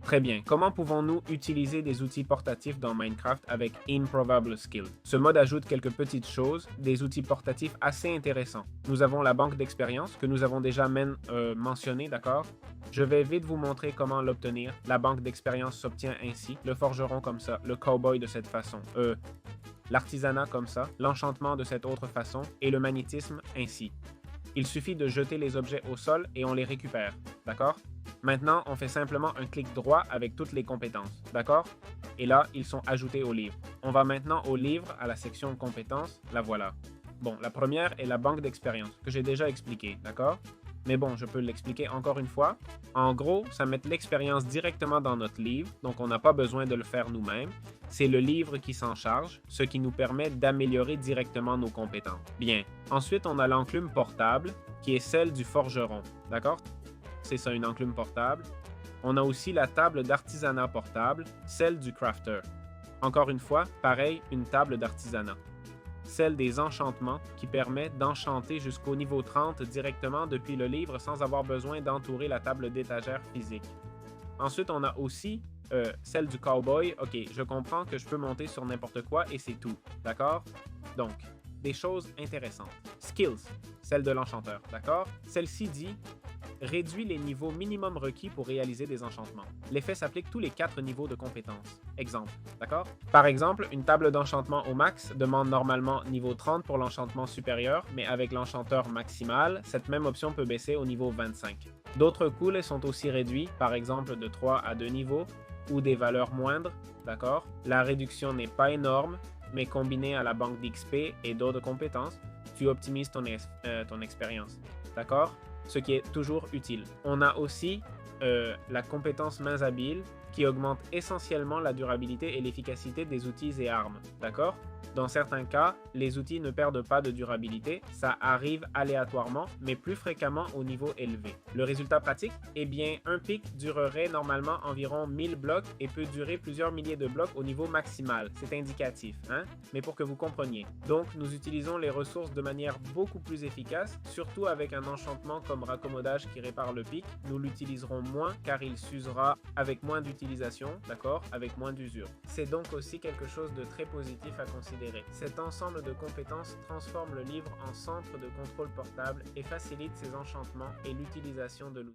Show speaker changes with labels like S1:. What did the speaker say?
S1: Très bien. Comment pouvons-nous utiliser des outils portatifs dans Minecraft avec Improbable Skill? Ce mode ajoute quelques petites choses, des outils portatifs assez intéressants. Nous avons la banque d'expérience que nous avons déjà mentionnée, d'accord? Je vais vite vous montrer comment l'obtenir. La banque d'expérience s'obtient ainsi, le forgeron comme ça, le cowboy de cette façon, l'artisanat comme ça, l'enchantement de cette autre façon et le magnétisme ainsi. Il suffit de jeter les objets au sol et on les récupère, d'accord? Maintenant, on fait simplement un clic droit avec toutes les compétences, d'accord? Et là, ils sont ajoutés au livre. On va maintenant au livre, à la section compétences, la voilà. Bon, la première est la banque d'expérience, que j'ai déjà expliqué, d'accord? Mais bon, je peux l'expliquer encore une fois. En gros, ça met l'expérience directement dans notre livre, donc on n'a pas besoin de le faire nous-mêmes. C'est le livre qui s'en charge, ce qui nous permet d'améliorer directement nos compétences. Bien. Ensuite, on a l'enclume portable, qui est celle du forgeron, d'accord? C'est ça, une enclume portable. On a aussi la table d'artisanat portable, celle du crafter. Encore une fois, pareil, une table d'artisanat. Celle des enchantements qui permet d'enchanter jusqu'au niveau 30 directement depuis le livre sans avoir besoin d'entourer la table d'étagère physique. Ensuite, on a aussi celle du cowboy. Ok, je comprends que je peux monter sur n'importe quoi et c'est tout, d'accord? Donc, des choses intéressantes. Skills, celle de l'enchanteur, d'accord? Celle-ci dit réduit les niveaux minimum requis pour réaliser des enchantements. L'effet s'applique tous les 4 niveaux de compétences. Exemple, d'accord? Par exemple, une table d'enchantement au max demande normalement niveau 30 pour l'enchantement supérieur, mais avec l'enchanteur maximal, cette même option peut baisser au niveau 25. D'autres coûts sont aussi réduits, par exemple de 3 à 2 niveaux, ou des valeurs moindres, d'accord? La réduction n'est pas énorme, mais combinée à la banque d'XP et d'autres compétences, tu optimises ton expérience, d'accord? Ce qui est toujours utile. On a aussi la compétence mains habiles qui augmente essentiellement la durabilité et l'efficacité des outils et armes, d'accord? Dans certains cas, les outils ne perdent pas de durabilité, ça arrive aléatoirement, mais plus fréquemment au niveau élevé. Le résultat pratique? Eh bien, un pic durerait normalement environ 1000 blocs et peut durer plusieurs milliers de blocs au niveau maximal. C'est indicatif, hein? Mais pour que vous compreniez. Donc, nous utilisons les ressources de manière beaucoup plus efficace, surtout avec un enchantement comme raccommodage qui répare le pic. Nous l'utiliserons moins car il s'usera avec moins d'utilisation, d'accord? Avec moins d'usure. C'est donc aussi quelque chose de très positif à considérer. Cet ensemble de compétences transforme le livre en centre de contrôle portable et facilite ses enchantements et l'utilisation de l'outil.